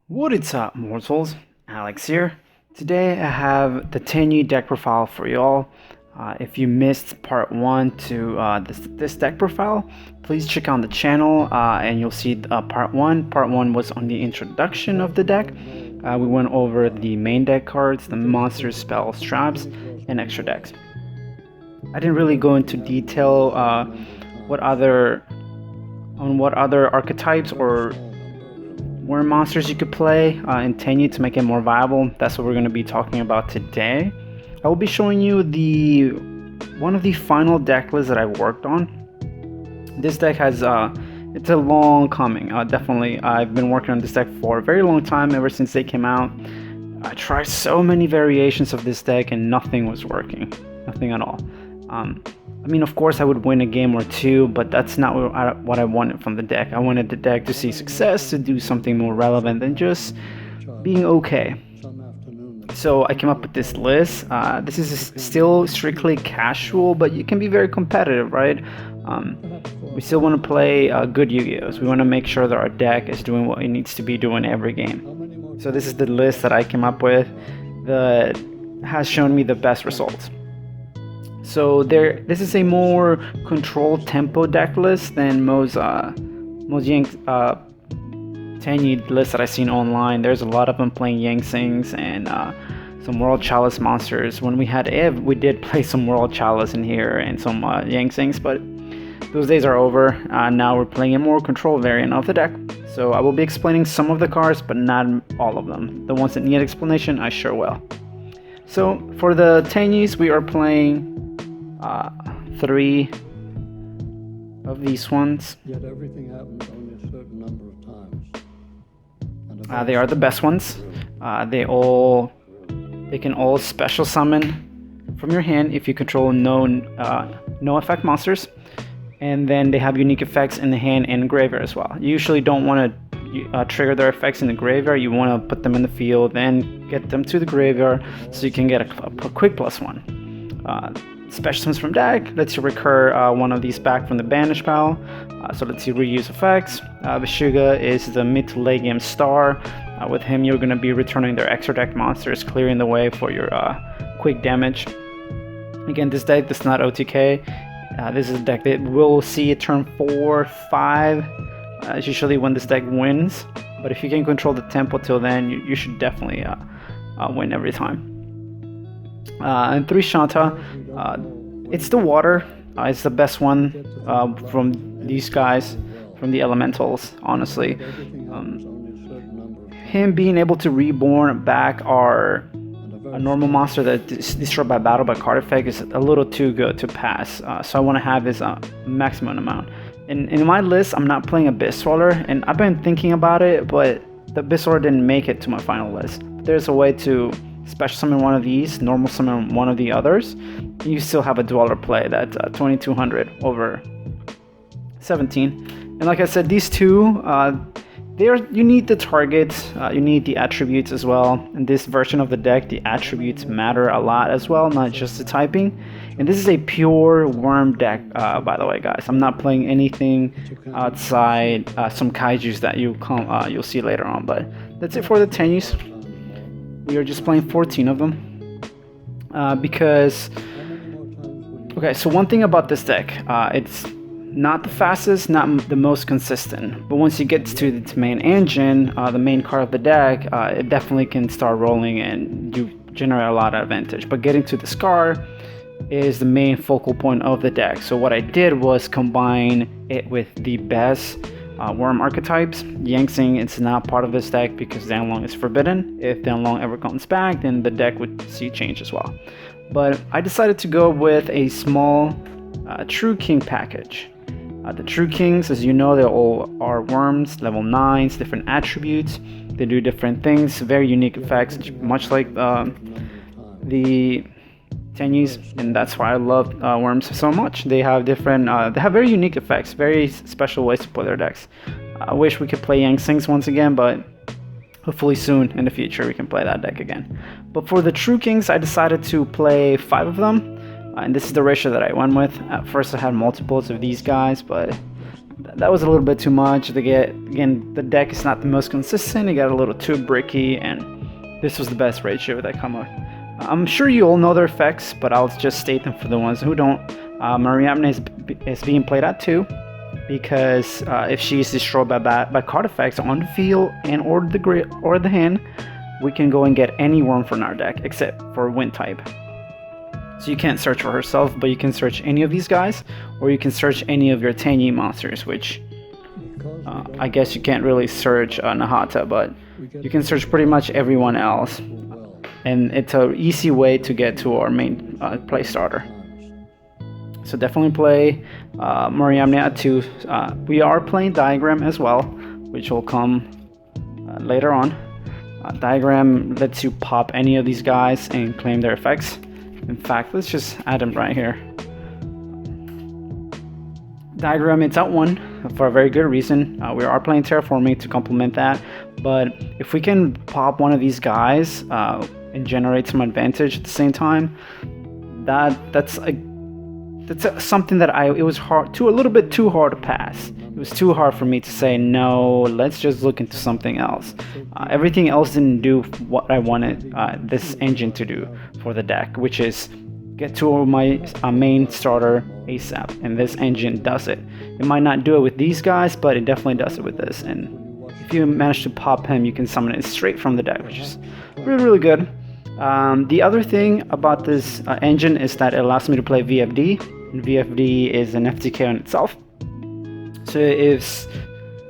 What is up, mortals? Alex here. Today I have the Tenyi deck profile for y'all. If you missed part one to this deck profile, please check out the channel and you'll see part one. Part one was on the introduction of the deck. We went over the main deck cards, the monsters, spells, traps, and extra decks. I didn't really go into detail what other archetypes or worm monsters you could play in Tenyi to make it more viable. That's what we're going to be talking about today. I will be showing you one of the final deck lists that I worked on. This deck has it's a long coming. Definitely, I've been working on this deck for a very long time, ever since they came out. I tried so many variations of this deck and nothing was working, nothing at all. I mean, of course, I would win a game or two, but that's not what I wanted from the deck. I wanted the deck to see success, to do something more relevant than just being okay. So I came up with this list. This is still strictly casual, but you can be very competitive, right? We still want to play good Yu-Gi-Ohs. We want to make sure that our deck is doing what it needs to be doing every game. So this is the list that I came up with that has shown me the best results. So this is a more controlled tempo deck list than most Tenyi lists that I've seen online. There's a lot of them playing Yangsings and some World Chalice monsters. When we had Ev, we did play some World Chalice in here and some Yangsings, but those days are over. Now we're playing a more controlled variant of the deck. So I will be explaining some of the cards, but not all of them. The ones that need explanation, I sure will. So for the Tenyis, we are playing 3 of these ones. Yet everything happens only a certain number of times. They are the best ones. They can all special summon from your hand if you control no effect monsters, and then they have unique effects in the hand and graveyard as well. You usually don't want to trigger their effects in the graveyard. You want to put them in the field, then get them to the graveyard so you can get a quick +1. Special summons from deck lets you recur one of these back from the banish pile, so lets you reuse effects. Vishuga is the mid to late game star. With him, you're going to be returning their extra deck monsters, clearing the way for your quick damage. Again, this deck is not OTK. This is a deck that will see it turn 4, 5. It's usually when this deck wins, but if you can control the tempo till then, you should definitely win every time. And 3 Shanta, it's the water. It's the best one from these guys, from the elementals, honestly. Him being able to reborn back a normal monster that is destroyed by battle by card effect is a little too good to pass. So I want to have his maximum amount. In my list, I'm not playing Abyss Roller, and I've been thinking about it, but the Abyss Roller didn't make it to my final list. There's a way to special summon one of these, normal summon one of the others. You still have a dweller play that's 2200 over 17. And like I said, these two, you need the targets, you need the attributes as well. In this version of the deck, the attributes matter a lot as well, not just the typing. And this is a pure worm deck, by the way, guys. I'm not playing anything outside some kaijus that you'll see later on. But that's it for the Tenyis. We are just playing 14 of them because, okay, so one thing about this deck, it's not the fastest, not the most consistent, but once you get to its main engine, the main card of the deck, it definitely can start rolling and you generate a lot of advantage. But getting to the Scar is the main focal point of the deck. So what I did was combine it with the best worm archetypes. Yangsing is not part of this deck because Danlong is forbidden. If Danlong ever comes back, then the deck would see change as well. But I decided to go with a small True King package. The True Kings, as you know, they all are worms, level 9s, different attributes. They do different things, very unique effects, much like the Tenyis, and that's why I love worms so much. They have different, they have very unique effects, very special ways to play their decks. I wish we could play Yangsings once again, but hopefully soon in the future we can play that deck again. But for the True Kings, I decided to play 5 of them, and this is the ratio that I went with. At first I had multiples of these guys, but that was a little bit too much. Again, the deck is not the most consistent. It got a little too bricky, and this was the best ratio that come up. I'm sure you all know their effects, but I'll just state them for the ones who don't. Mariamne is being played at 2 because if she's destroyed by card effects on the field and or the hand, we can go and get any worm from our deck except for wind type. So you can't search for herself, but you can search any of these guys, or you can search any of your Tenyi monsters, which I guess you can't really search Nahata, but you can search pretty much everyone else. And it's an easy way to get to our main play starter. So definitely play Mariamne at 2. We are playing Diagram as well, which will come later on. Diagram lets you pop any of these guys and claim their effects. In fact, let's just add them right here. Diagram, it's at 1 for a very good reason. We are playing Terraforming to complement that, but if we can pop one of these guys and generate some advantage at the same time, that's something that it was a little bit too hard to pass. It was too hard for me to say no. Let's just look into something else. Everything else didn't do what I wanted this engine to do for the deck, which is get to my main starter ASAP, and this engine does it. It might not do it with these guys, but it definitely does it with this. And if you manage to pop him, you can summon it straight from the deck, which is really good. The other thing about this engine is that it allows me to play VFD, and VFD is an FTK on itself. So if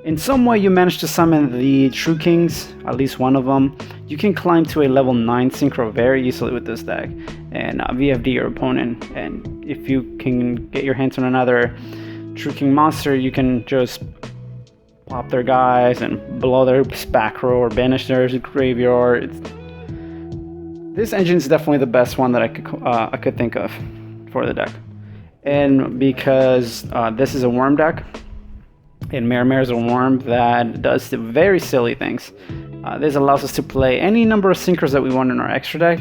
in some way you manage to summon the True Kings, at least one of them, you can climb to a level 9 Synchro very easily with this deck and VFD your opponent. And if you can get your hands on another True King monster, you can just pop their guys and blow their back row or banish their graveyard. This engine is definitely the best one that I could think of for the deck. And because this is a worm deck, and Mare is a worm that does the very silly things. This allows us to play any number of synchros that we want in our extra deck.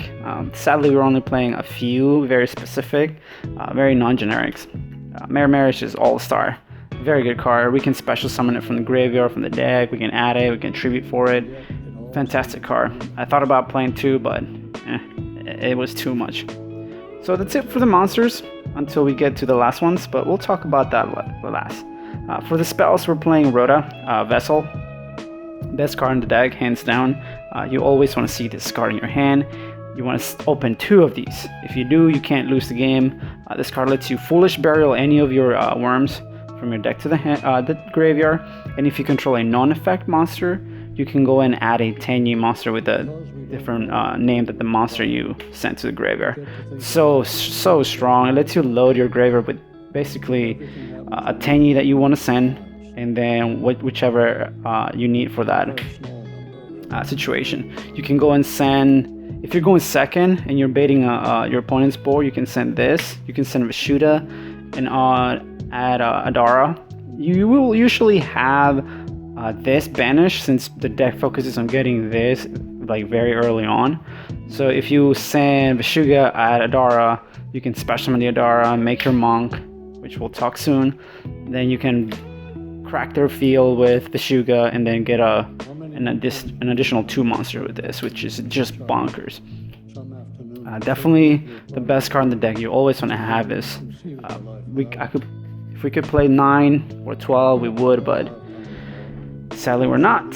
Sadly, we're only playing a few very specific, very non-generics. Mare is just all-star. Very good card. We can special summon it from the graveyard, from the deck. We can add it. We can tribute for it. Fantastic card. I thought about playing 2, but it was too much. So that's it for the monsters until we get to the last ones, but we'll talk about that last. For the spells, we're playing Rhoda, Vessel. Best card in the deck, hands down. You always want to see this card in your hand. You want to open 2 of these. If you do, you can't lose the game. This card lets you Foolish Burial any of your worms from your deck to the graveyard. And if you control a non-effect monster, you can go and add a Tenyi monster with a different name that the monster you sent to the graveyard. So strong. It lets you load your graveyard with basically a Tenyi that you want to send, and then whichever you need for that situation. You can go and send, if you're going second and you're baiting your opponent's board, you can send this. You can send Vishuda and add Adara. You will usually have this banished since the deck focuses on getting this like very early on. So if you send Vishuga at Adara, you can special summon the Adara, make your monk, which we'll talk soon. Then you can crack their field with Vishuga and then get an additional 2 monster with this, which is just bonkers. Definitely the best card in the deck. You always want to have this. If we could play 9 or 12, we would, but sadly we're not.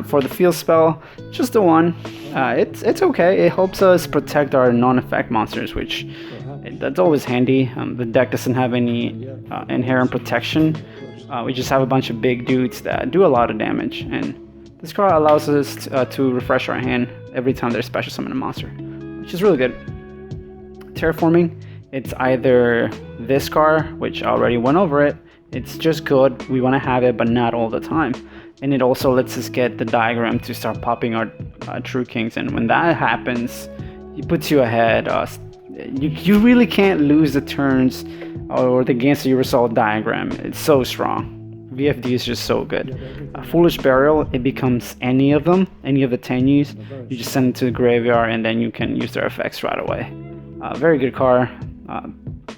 For the field spell, just the 1. It's okay. It helps us protect our non-effect monsters, which that's always handy. The deck doesn't have any inherent protection. We just have a bunch of big dudes that do a lot of damage, and this card allows us to refresh our hand every time there's special summon a monster, which is really good. Terraforming, it's either this card, which I already went over it. It's just good. We want to have it, but not all the time. And it also lets us get the diagram to start popping our True Kings, and when that happens, it puts you ahead. You really can't lose the turns or the games that you resolve diagram. It's so strong. VFD is just so good. Foolish Burial, it becomes any of them, any of the Tenyis. You just send it to the graveyard and then you can use their effects right away. Very good card.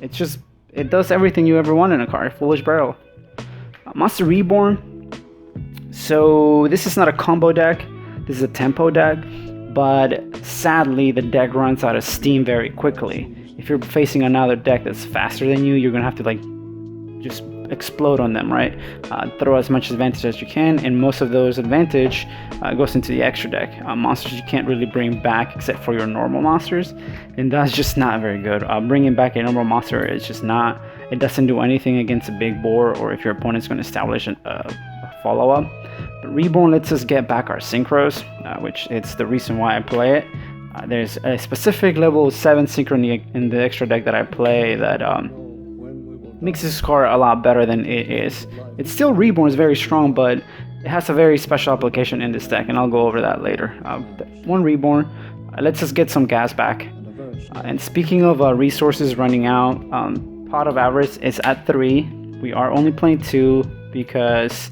It does everything you ever want in a card. Foolish Burial. Monster Reborn. So this is not a combo deck. This is a tempo deck, but sadly the deck runs out of steam very quickly. If you're facing another deck that's faster than you, you're gonna have to like just explode on them, right? Throw as much advantage as you can, and most of those advantage goes into the extra deck. Monsters you can't really bring back except for your normal monsters, and that's just not very good. Bringing back a normal monster is just not, it doesn't do anything against a big board or if your opponent's going to establish a follow-up. But Reborn lets us get back our synchros, which is the reason why I play it. There's a specific level 7 synchrony in the extra deck that I play that makes this card a lot better than it is. It's still Reborn is very strong, but it has a very special application in this deck, and I'll go over that later. One Reborn lets us get some gas back. And speaking of resources running out, pot of avarice is at 3. We are only playing 2 because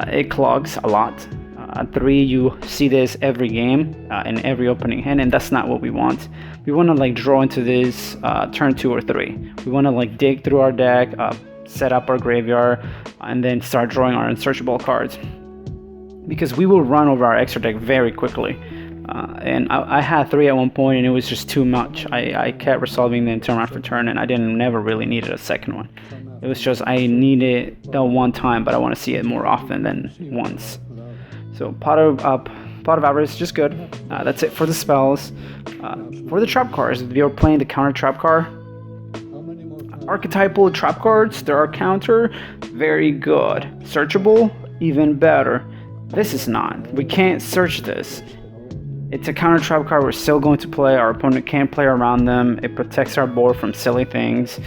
it clogs a lot. At 3 you see this every game in every opening hand, and that's not what we want. We want to like draw into this turn 2 or 3. We want to like dig through our deck, set up our graveyard, and then start drawing our unsearchable cards, because we will run over our extra deck very quickly. And I had 3 at one point, and it was just too much. I kept resolving them turn after turn, and I never really needed a second one. It was just I need it the one time, but I want to see it more often than once. So pot of avarice is just good. That's it for the spells. For the trap cards, if you're playing the counter trap card, archetypal trap cards, there are counter, very good. Searchable, even better. This is not. We can't search this. It's a counter trap card we're still going to play. Our opponent can't play around them. It protects our board from silly things.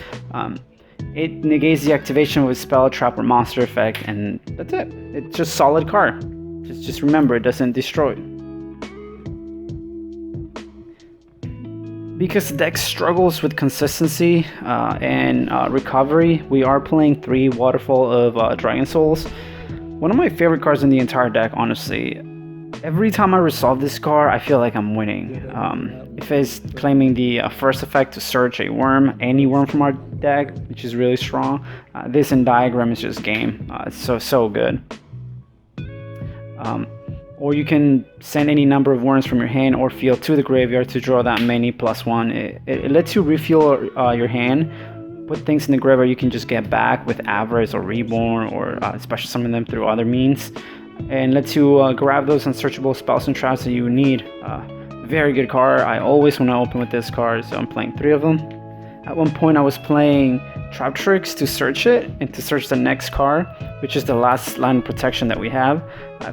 It negates the activation with spell, trap, or monster effect, and that's it. It's just solid card. Just remember, it doesn't destroy. Because the deck struggles with consistency and recovery, we are playing 3 Waterfall of Dragon Souls. One of my favorite cards in the entire deck, honestly. Every time I resolve this card, I feel like I'm winning. If it's claiming the first effect to search a worm, any worm from our deck, which is really strong, this in Diagram is just game. It's so good. Or you can send any number of worms from your hand or field to the graveyard to draw that many +1. It lets you refuel your hand, put things in the graveyard you can just get back with Avarice or Reborn, or special summon them through other means, and lets you grab those unsearchable spells and traps that you need. Very good card. I always want to open with this card, so I'm playing 3 of them. At one point I was playing Trap Tricks to search it and to search the next card, which is the last line of protection that we have,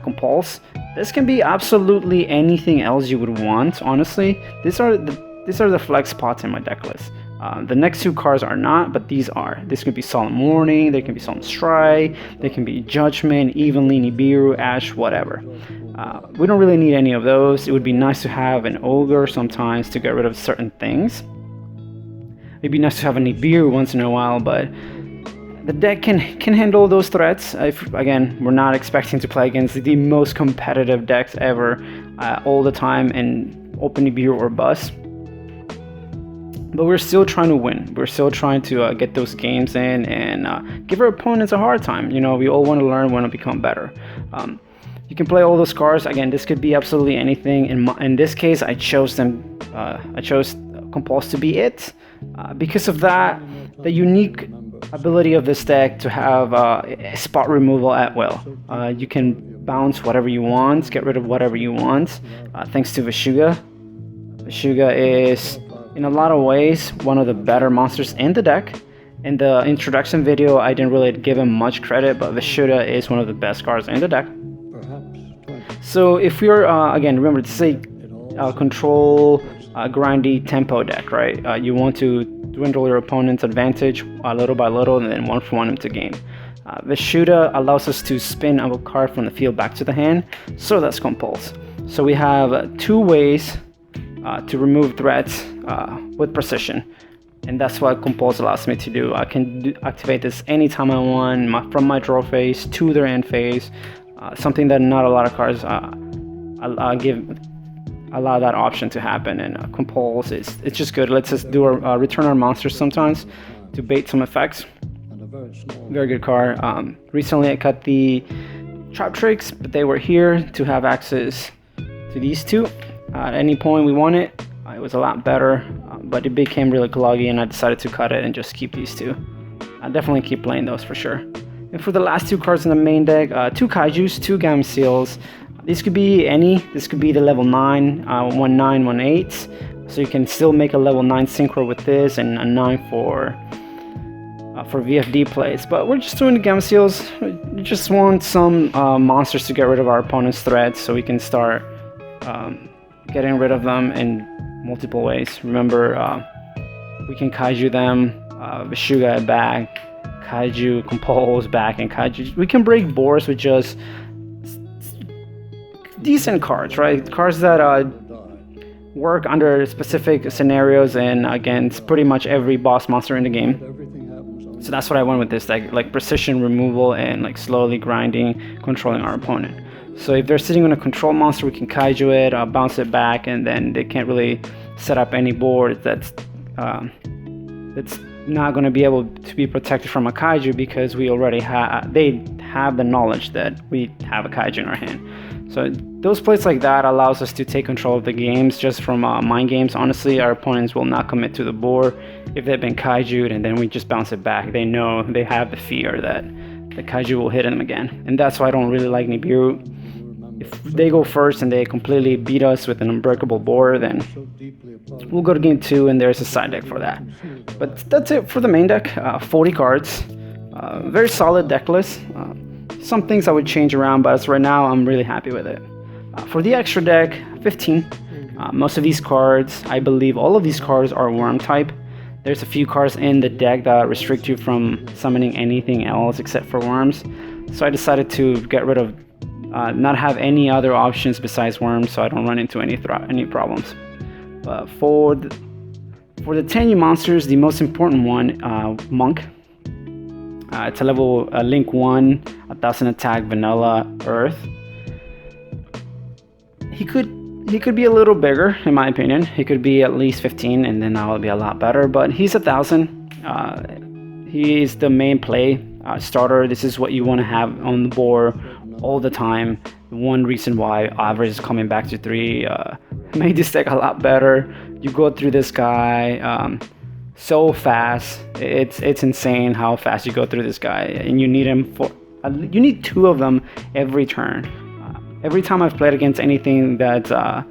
Compulse. This can be absolutely anything else you would want, honestly. These are the flex spots in my deck list. The next 2 cards are not, but these are. This could be Solemn Warning, there can be Solemn Strike, there can be Judgment, Evenly, Nibiru, Ash, whatever. We don't really need any of those. It would be nice to have an Ogre sometimes to get rid of certain things. It'd be nice to have a Nibiru once in a while, but the deck can handle those threats. Again, we're not expecting to play against the most competitive decks ever all the time and open Nibiru or bust. But we're still trying to win. We're still trying to get those games in and give our opponents a hard time. You know, we all want to learn, want to become better. You can play all those cards. Again, this could be absolutely anything. In this case, I chose Compulse to be it. Because of that, the unique ability of this deck to have spot removal at will. You can bounce whatever you want, get rid of whatever you want, thanks to Vishuga. Vishuga is, in a lot of ways, one of the better monsters in the deck. In the introduction video, I didn't really give him much credit, but Vishuga is one of the best cards in the deck. So if you're, again, remember to say control grindy tempo deck, right? You want to dwindle your opponent's advantage little by little and then 1-for-1 into game. Vishuga allows us to spin a card from the field back to the hand, so that's Compulse. So we have 2 ways to remove threats with precision, and that's what Compulse allows me to do. I can activate this anytime I want, from my draw phase to their end phase, something that not a lot of cards allow that option to happen. And Compulse, it's just good. It lets us do return our monsters sometimes to bait some effects. Very good card. Recently I cut the Trap Tricks, but they were here to have access to these two. At any point we want it. It was a lot better, but it became really gloggy and I decided to cut it and just keep these two. I'll definitely keep playing those for sure. And for the last two cards in the main deck, two Kaijus, two Gamma Seals. This could be any. This could be the level 9, 1/9, 1/8. So you can still make a level 9 synchro with this and a 9 for VFD plays. But we're just doing the Gamma Seals. We just want some monsters to get rid of our opponent's threats so we can start getting rid of them in multiple ways. Remember, we can Kaiju them, Vishuga back, Kaiju Compose back, and Kaiju. We can break boards with just decent cards, right? Cards that work under specific scenarios and against pretty much every boss monster in the game. So that's what I went with this deck, like precision removal and like slowly grinding, controlling our opponent. So if they're sitting on a control monster, we can Kaiju it, bounce it back, and then they can't really set up any board that's not going to be able to be protected from a Kaiju because we already they have the knowledge that we have a Kaiju in our hand. So those plays like that allows us to take control of the games just from mind games. Honestly, our opponents will not commit to the board if they've been Kaiju'd, and then we just bounce it back. They know, they have the fear that the Kaiju will hit them again. And that's why I don't really like Nibiru. If they go first and they completely beat us with an unbreakable board, then we'll go to game 2 and there's a side deck for that. But that's it for the main deck. 40 cards. Very solid deck list. Some things I would change around, but as right now, I'm really happy with it. For the extra deck, 15. Most of these cards, I believe all of these cards are worm type. There's a few cards in the deck that restrict you from summoning anything else except for worms. So I decided to get rid of, not have any other options besides worms so I don't run into any problems. But for the Tenyi monsters, the most important one, Monk. It's a level Link 1, 1000 attack, vanilla, earth. He could be a little bigger, in my opinion. He could be at least 15, and then that would be a lot better. But he's 1000. He is the main play starter. This is what you want to have on the board all the time. One reason why average is coming back to 3 made this deck a lot better. You go through this guy so fast. It's insane how fast you go through this guy, and you need him for you need 2 of them every turn. Every time I've played against anything that's a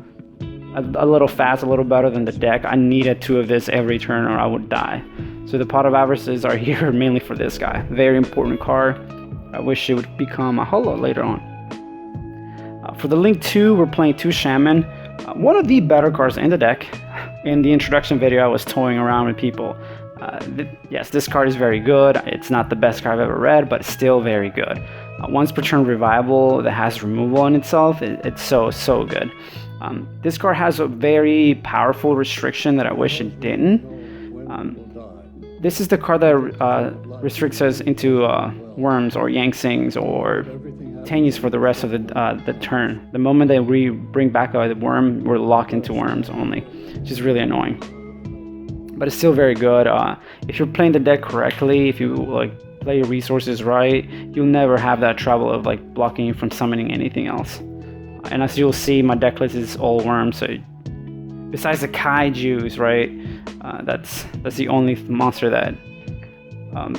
little fast, a little better than the deck, I needed 2 of this every turn or I would die. So the Pot of Avarices are here mainly for this guy. Very important card. I wish it would become a holo later on. For the Link 2, we're playing 2 Shaman. One of the better cards in the deck. In the introduction video, I was toying around with people. Yes, this card is very good. It's not the best card I've ever read, but it's still very good. Once per turn revival that has removal on itself, it's so good. This card has a very powerful restriction that I wish it didn't. This is the card that restricts us into worms or Yangsings or Tenyis for the rest of the turn. The moment that we bring back the worm, we're locked into worms only, which is really annoying. But it's still very good. If you're playing the deck correctly, if you like play your resources right, you'll never have that trouble of like blocking you from summoning anything else. And as you'll see, my deck list is all worms. So besides the Kaijus, right? That's the only monster that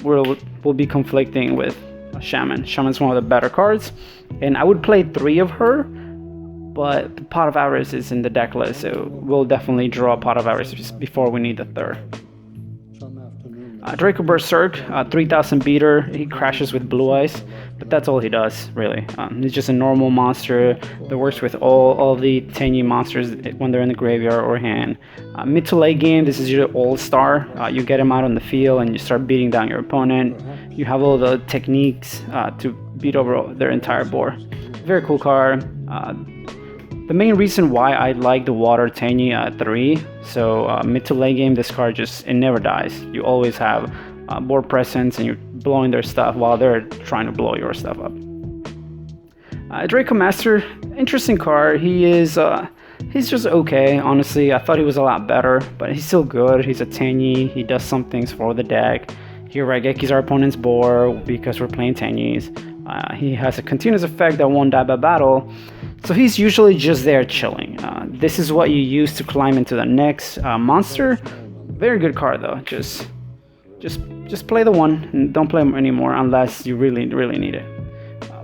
will be conflicting with Shaman. Shaman's one of the better cards, and I would play 3 of her, but the Pot of Avarice is in the deck list, so we'll definitely draw a Pot of Avarice before we need the 3rd. Draco Berserk, 3000 beater. He crashes with Blue Eyes, but that's all he does, really. He's just a normal monster that works with all the Tenyi monsters when they're in the graveyard or hand. Mid to late game, this is your all-star. You get him out on the field and you start beating down your opponent. You have all the techniques to beat over their entire board. Very cool card. The main reason why I like the Water Tenyi 3, so mid to late game, this card it never dies. You always have board presence and you're blowing their stuff while they're trying to blow your stuff up. Draco Master, interesting card. He's just okay, honestly. I thought he was a lot better, but he's still good. He's a Tenyi. He does some things for the deck. Here Raigeki's our opponent's board because we're playing Tenyis. He has a continuous effect that won't die by battle, so he's usually just there chilling. This is what you use to climb into the next monster. Very good card though. Just play the one and don't play him anymore unless you really need it.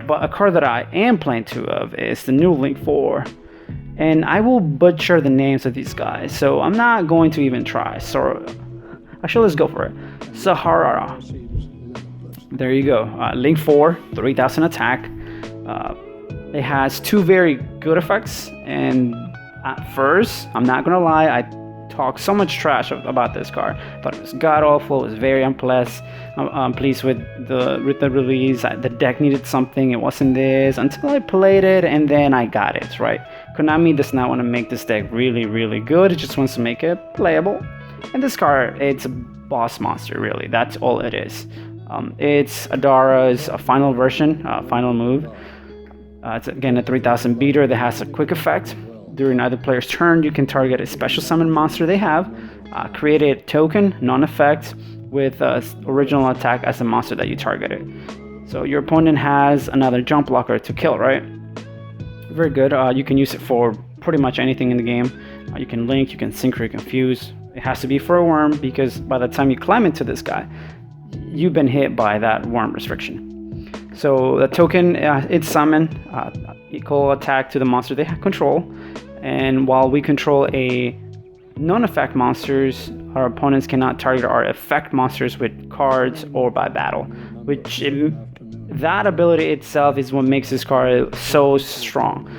But a card that I am playing two of is the new Link 4. And I will butcher the names of these guys, so I'm not going to even try. So actually, let's go for it. Sahara. There you go. Link 4, 3000 attack. It has two very good effects, and at first, I'm not gonna lie, I talked so much trash about this card. Thought it was god awful. It was very unpleasant. I'm pleased with the release. The deck needed something. It wasn't this until I played it, and then I got it right. Konami does not want to make this deck really good. It just wants to make it playable. And this card, it's a boss monster, really. That's all it is. It's Adara's final version, final move. It's again a 3000 beater that has a quick effect. During either player's turn, you can target a special summon monster they have, create a token, non-effect, with original attack as a monster that you targeted. So your opponent has another jump blocker to kill, right? Very good. You can use it for pretty much anything in the game. You can link, you can sync, or you can fuse. It has to be for a worm because by the time you climb into this guy, you've been hit by that worm restriction. So the token, it's summon, equal attack to the monster they control. And while we control a non-effect monsters, our opponents cannot target our effect monsters with cards or by battle. That ability itself is what makes this card so strong.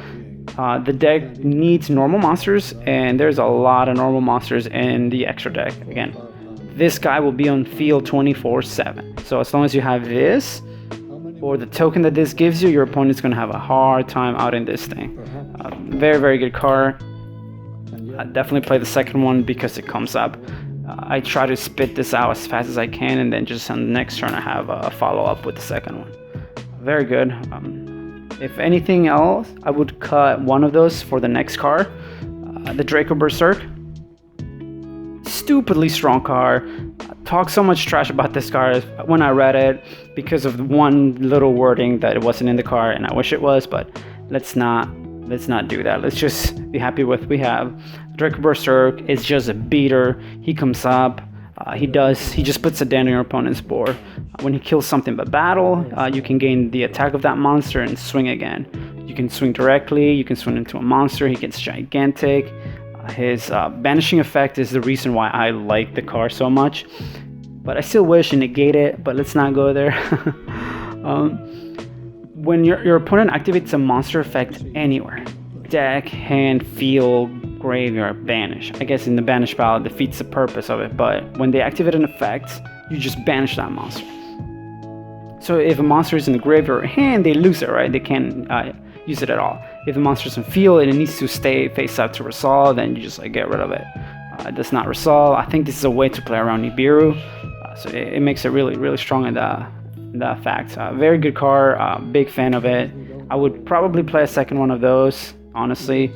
The deck needs normal monsters, and there's a lot of normal monsters in the extra deck. Again, this guy will be on field 24/7. So as long as you have this, or the token that this gives you, your opponent's going to have a hard time out in this thing. Very good card. I definitely play the second one because it comes up. I try to spit this out as fast as I can, and then just on the next turn I have a follow-up with the second one. Very good. If anything else, I would cut one of those for the next card. The Draco Berserk. Stupidly strong card. Talk so much trash about this card when I read it because of one little wording that it wasn't in the card, and I wish it was, but let's not do that. Let's just be happy with what we have. Draco Berserk is just a beater. He comes up, he just puts a dent on your opponent's board. When he kills something by battle, you can gain the attack of that monster and swing again. You can swing directly, you can swing into a monster. He gets gigantic. His banishing effect is the reason why I like the card so much, but I still wish to negate it, but let's not go there. When your opponent activates a monster effect anywhere, deck, hand, field, graveyard, banish. I guess in the banish pile it defeats the purpose of it, but when they activate an effect, you just banish that monster. So if a monster is in the graveyard or hand, they lose it, right? They can't use it at all. If the monster's in field and it needs to stay face up to resolve, then you just get rid of it. It does not resolve. I think this is a way to play around Nibiru, so it makes it really strong in that fact. Very good card, big fan of it. I would probably play a second one of those, honestly.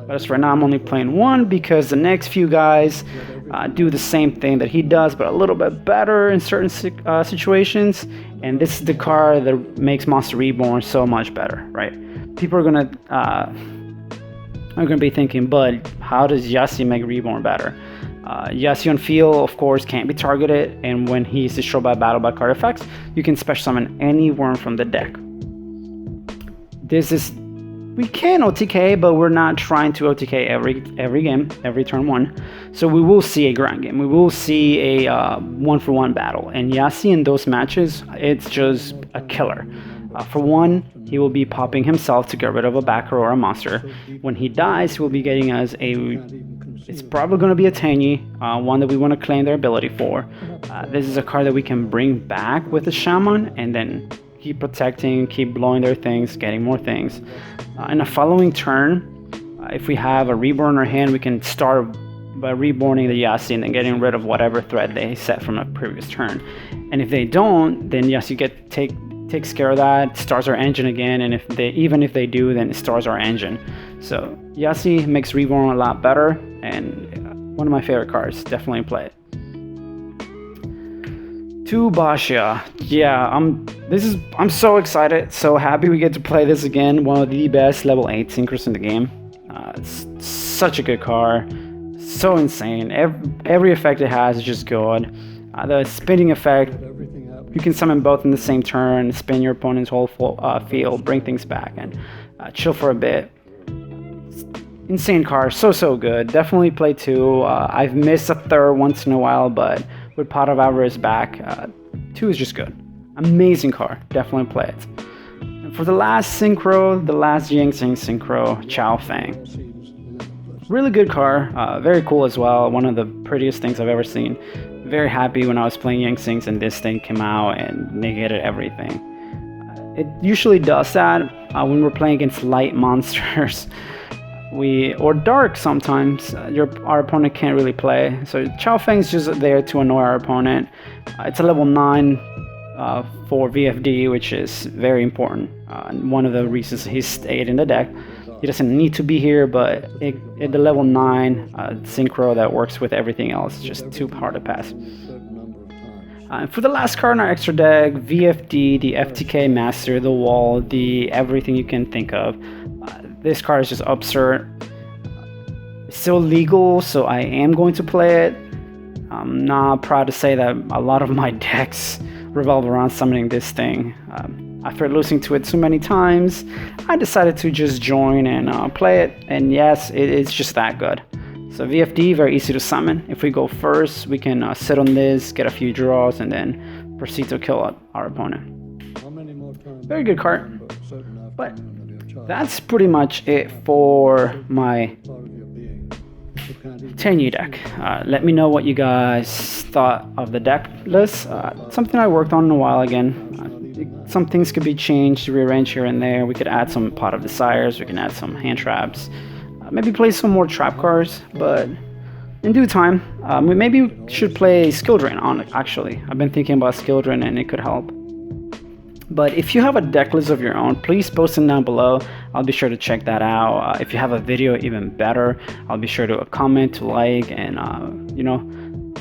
But as for now, I'm only playing one because the next few guys do the same thing that he does, but a little bit better in certain situations. And this is the card that makes Monster Reborn so much better, right? People are gonna be thinking, but how does Yassi make Reborn better? Yassi on field, of course, can't be targeted, and when he's destroyed by battle by card effects, you can special summon any worm from the deck. We can OTK, but we're not trying to OTK every game, every turn one. So we will see a ground game. We will see a 1-for-1 battle. And Yassi in those matches, it's just a killer. For one, he will be popping himself to get rid of a backer or a monster. When he dies, he will be getting us it's probably going to be a Tenyi, one that we want to claim their ability for. This is a card that we can bring back with the Shaman and then keep protecting, keep blowing their things, getting more things. In a following turn, if we have a Reborn in our hand, we can start by reborning the Yassi and then getting rid of whatever threat they set from a previous turn. And if they don't, then Yassi takes care of that, starts our engine again, and even if they do, then it starts our engine. So Yassi makes Reborn a lot better, and one of my favorite cards. Definitely play it. To Basha. Yeah, I'm so excited, so happy we get to play this again. One of the best level 8 synchros in the game. It's such a good car, so insane. Every effect it has is just good. The spinning effect, you can summon both in the same turn, spin your opponent's whole field, bring things back, and chill for a bit. Insane car, so good. Definitely play 2. I've missed a 3rd once in a while, but with Pot of Avarice back, 2 is just good. Amazing car, definitely play it. And for the last synchro, the last Yangtze synchro, Chao Feng. Really good car, very cool as well. One of the prettiest things I've ever seen. Very happy when I was playing Yangtze and this thing came out and negated everything. It usually does that when we're playing against light monsters. Or dark sometimes. Our opponent can't really play. So Chao Feng's just there to annoy our opponent. It's a level 9 for VFD, which is very important. And one of the reasons he stayed in the deck. He doesn't need to be here, but at the level 9 synchro that works with everything else, it's just too hard to pass. For the last card in our extra deck, VFD, the FTK Master, the Wall, the everything you can think of. This card is just absurd. It's still legal, so I am going to play it. I'm not proud to say that a lot of my decks revolve around summoning this thing. After losing to it too many times, I decided to just join and play it. And yes, it's just that good. So VFD, very easy to summon. If we go first, we can sit on this, get a few draws, and then proceed to kill our opponent. Very good card. But that's pretty much it for my Tenyi deck. Let me know what you guys thought of the deck list. Something I worked on in a while again. Some things could be changed, rearranged here and there. We could add some Pot of Desires. We can add some hand traps. Maybe play some more trap cards, but in due time. We maybe should play Skill Drain on it, actually. I've been thinking about Skill Drain and it could help. But if you have a deck list of your own, please post them down below. I'll be sure to check that out. If you have a video, even better. I'll be sure to comment, to like, and you know,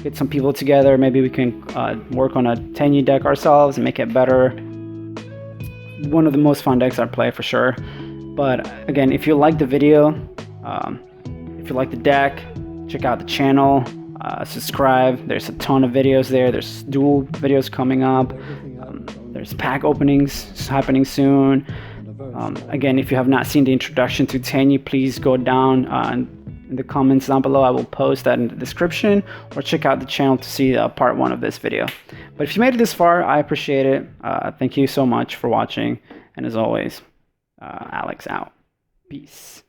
get some people together. Maybe we can work on a Tenyi deck ourselves and make it better. One of the most fun decks I play for sure. But again, if you like the video, if you like the deck, check out the channel. Subscribe. There's a ton of videos there. There's dual videos coming up. There's pack openings happening soon. Again, if you have not seen the introduction to Tenyi, please go down in the comments down below. I will post that in the description, or check out the channel to see part 1 of this video. But if you made it this far, I appreciate it. Thank you so much for watching. And as always, Alex out. Peace.